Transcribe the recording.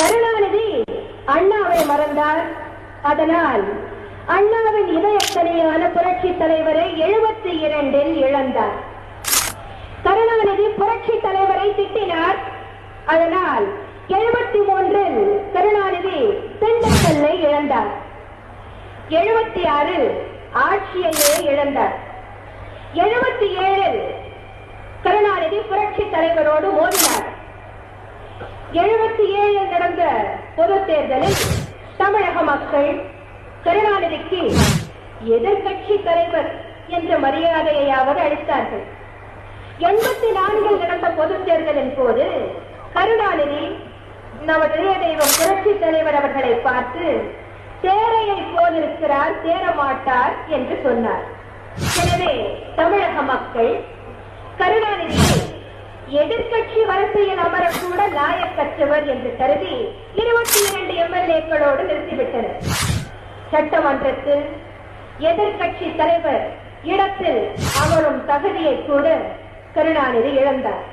கருணாநிதி அண்ணாவை மறந்தார். அதனால் அண்ணாவின் இதயத்தனையான புரட்சி தலைவரை 72 இழந்தார். கருணாநிதி புரட்சி தலைவரை திட்டினார். அதனால் 73 கருணாநிதி திண்டுக்கல்லை இழந்தார். 76 ஆட்சியையே இழந்தார். 77 கருணாநிதி புரட்சி தலைவரோடு மோதினார். 77 நடந்த பொது தேர்தலில் தமிழக மக்கள் கருணாநிதிக்கு எதிர்கட்சி தலைவர் என்ற மரியாதையாவது அளித்தார்கள். 84 நடந்த பொது தேர்தலின் போது கருணாநிதி நமது தெய்வம் புரட்சி தலைவர் அவர்களை பார்த்து தேரையை போலிருக்கிறார், தேரமாட்டார் என்று சொன்னார். எனவே தமிழக மக்கள் கருணாநிதியை எதிர்கட்சி வரிசையில் அமரக்கூட லாயக்கற்றவர் என்று கருதி 22 எம்எல்ஏக்களோடு நிறுத்திவிட்டனர். சட்டமன்றத்தில் எதிர்கட்சி தலைவர் இடத்தில் அமரும் தகுதியை கூட கருணாநிதி இழந்தார்.